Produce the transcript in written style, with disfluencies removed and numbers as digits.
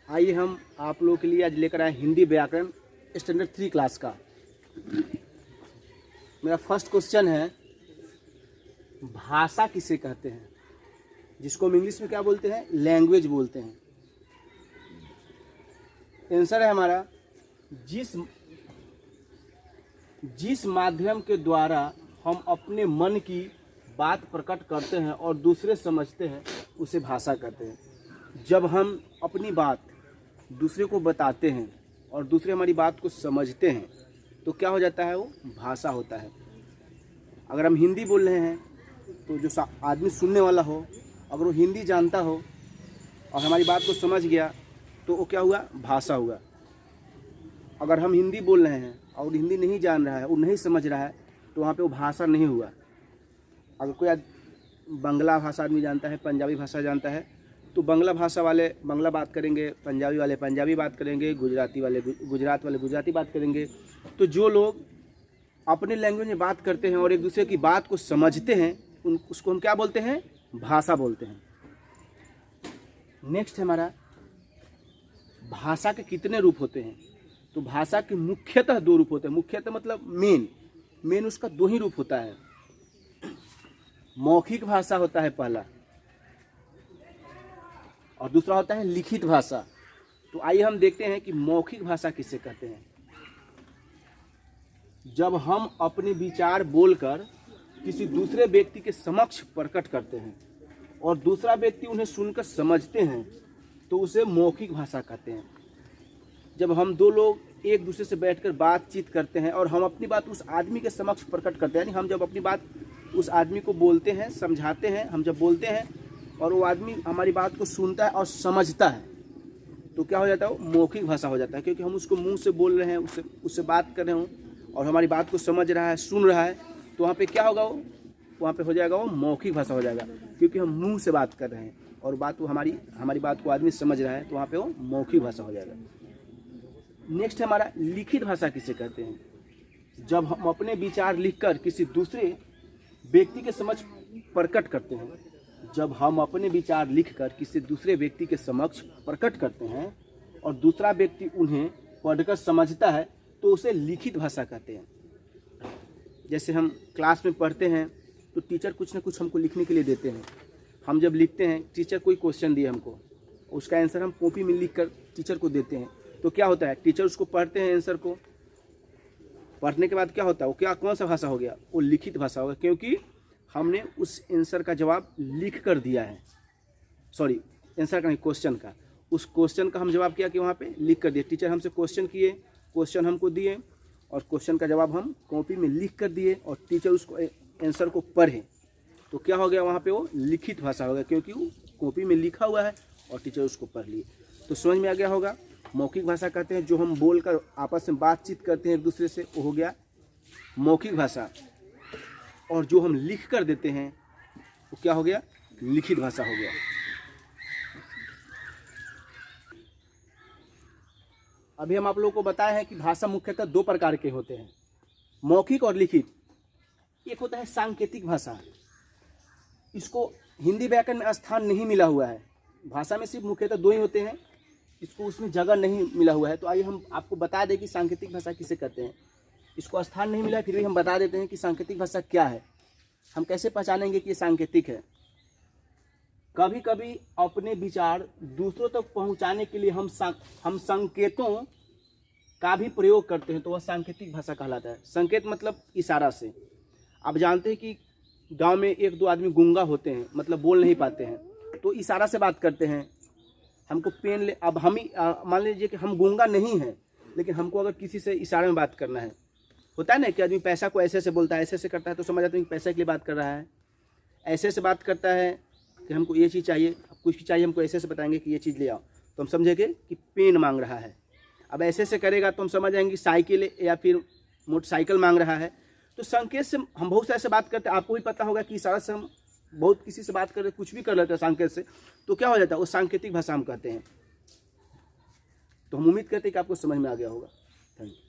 आइए हम आप लोगों के लिए आज लेकर आए हिंदी व्याकरण स्टैंडर्ड 3 क्लास का। मेरा फर्स्ट क्वेश्चन है, भाषा किसे कहते हैं, जिसको हम इंग्लिश में क्या बोलते हैं, लैंग्वेज बोलते हैं। आंसर है हमारा, जिस माध्यम के द्वारा हम अपने मन की बात प्रकट करते हैं और दूसरे समझते हैं उसे भाषा कहते हैं। जब हम अपनी बात दूसरे को बताते हैं और दूसरे हमारी बात को समझते हैं तो क्या हो जाता है, वो भाषा होता है। अगर हम हिंदी बोल रहे हैं तो जो आदमी सुनने वाला हो, अगर वो हिंदी जानता हो और हमारी बात को समझ गया तो वो क्या हुआ, भाषा हुआ। अगर हम हिंदी बोल रहे हैं और हिंदी नहीं जान रहा है, वो नहीं समझ रहा है, तो वहाँ पे वो भाषा नहीं हुआ। अगर कोई बांग्ला भाषा आदमी जानता है, पंजाबी भाषा जानता है, तो बांग्ला भाषा वाले बांग्ला बात करेंगे, पंजाबी वाले पंजाबी बात करेंगे, गुजराती वाले गुजरात वाले गुजराती बात करेंगे। तो जो लोग अपने लैंग्वेज में बात करते हैं और एक दूसरे की बात को समझते हैं, उसको हम क्या बोलते हैं, भाषा बोलते हैं। नेक्स्ट है हमारा, भाषा के कितने रूप होते हैं। तो भाषा के मुख्यतः 2 रूप होते हैं। मुख्यतः मतलब मेन उसका 2 ही रूप होता है। मौखिक भाषा होता है पहला, और दूसरा होता है लिखित भाषा। तो आइए हम देखते हैं कि मौखिक भाषा किसे कहते हैं। जब हम अपने विचार बोलकर किसी दूसरे व्यक्ति के समक्ष प्रकट करते हैं और दूसरा व्यक्ति उन्हें सुनकर समझते हैं तो उसे मौखिक भाषा कहते हैं। जब हम 2 लोग एक दूसरे से बैठकर बातचीत करते हैं और हम अपनी बात उस आदमी के समक्ष प्रकट करते हैं, यानी हम जब अपनी बात उस आदमी को बोलते हैं, समझाते हैं, हम जब बोलते हैं और वो आदमी हमारी बात को सुनता है और समझता है, तो क्या हो जाता है, वो मौखिक भाषा हो जाता है। क्योंकि हम उसको मुंह से बोल रहे हैं, उससे बात कर रहे हों और हमारी बात को समझ रहा है, सुन रहा है, तो वहाँ पे क्या होगा, वो वहाँ पे हो जाएगा, वो मौखिक भाषा हो जाएगा। क्योंकि हम मुंह से बात कर रहे हैं और बात को हमारी बात को आदमी समझ रहा है, तो वहाँ पे वो मौखिक भाषा हो जाएगा। नेक्स्ट है हमारा, लिखित भाषा किसे कहते हैं। जब हम अपने विचार लिखकर किसी दूसरे व्यक्ति के समक्ष प्रकट करते हैं, जब हम अपने विचार लिखकर किसी दूसरे व्यक्ति के समक्ष प्रकट करते हैं और दूसरा व्यक्ति उन्हें पढ़कर समझता है तो उसे लिखित भाषा कहते हैं। जैसे हम क्लास में पढ़ते हैं तो टीचर कुछ ना कुछ हमको लिखने के लिए देते हैं। हम जब लिखते हैं, टीचर कोई क्वेश्चन दिए हमको, उसका आंसर हम कॉपी में लिखकर टीचर को देते हैं, तो क्या होता है, टीचर उसको पढ़ते हैं, आंसर को पढ़ने के बाद क्या होता है, वो कौन सा भाषा हो गया, वो लिखित भाषा हो गया। क्योंकि हमने उस आंसर का जवाब लिख कर दिया है, सॉरी आंसर का नहीं, क्वेश्चन का, उस क्वेश्चन का हम जवाब किया कि वहाँ पे लिख कर दिया। टीचर हमसे क्वेश्चन किए, क्वेश्चन हमको दिए और क्वेश्चन का जवाब हम कॉपी में लिख कर दिए और टीचर उसको आंसर को पढ़े, तो क्या हो गया, वहाँ पे वो लिखित भाषा हो गया। क्योंकि वो कॉपी में लिखा हुआ है और टीचर उसको पढ़ लिए। तो समझ में आ गया होगा, मौखिक भाषा कहते हैं जो हम बोलकर आपस में बातचीत करते हैं एक दूसरे से, वो हो गया मौखिक भाषा। और जो हम लिख कर देते हैं वो क्या हो गया, लिखित भाषा हो गया। अभी हम आप लोगों को बताए हैं कि भाषा मुख्यतः 2 प्रकार के होते हैं, मौखिक और लिखित। एक होता है सांकेतिक भाषा, इसको हिंदी व्याकरण में स्थान नहीं मिला हुआ है। भाषा में सिर्फ मुख्यतः 2 ही होते हैं, इसको उसमें जगह नहीं मिला हुआ है। तो आइए हम आपको बता दें कि सांकेतिक भाषा किसे कहते हैं। इसको स्थान नहीं मिला है, फिर भी हम बता देते हैं कि सांकेतिक भाषा क्या है। हम कैसे पहचानेंगे कि ये सांकेतिक है। कभी कभी अपने विचार दूसरों तक पहुंचाने के लिए हम संकेतों का भी प्रयोग करते हैं, तो वह सांकेतिक भाषा कहलाता है। संकेत मतलब इशारा से। आप जानते हैं कि गांव में 1-2 आदमी गूंगा होते हैं, मतलब बोल नहीं पाते हैं, तो इशारा से बात करते हैं। हमको पेन ले, अब हम ही मान लीजिए कि हम गूंगा नहीं हैं, लेकिन हमको अगर किसी से इशारे में बात करना है, होता है ना कि आदमी पैसा को ऐसे से बोलता है, ऐसे से करता है, तो समझ जाते हैं कि पैसे के लिए बात कर रहा है। ऐसे से बात करता है कि हमको ये चीज़ चाहिए, अब कुछ भी चाहिए हमको ऐसे से बताएंगे कि ये चीज़ ले आओ, तो हम समझेंगे कि पेन मांग रहा है। अब ऐसे से करेगा तो हम समझ जाएंगे साइकिल या फिर मोटरसाइकिल मांग रहा है। तो संकेत से हम बहुत सारे से बात करते हैं। आपको भी पता होगा कि इशारा से हम बहुत किसी से बात करते, कुछ भी कर लेते हैं संकेत से, तो क्या हो जाता है, वो सांकेतिक भाषा हम कहते हैं। तो हम उम्मीद करते हैं कि आपको समझ में आ गया होगा। Thank you.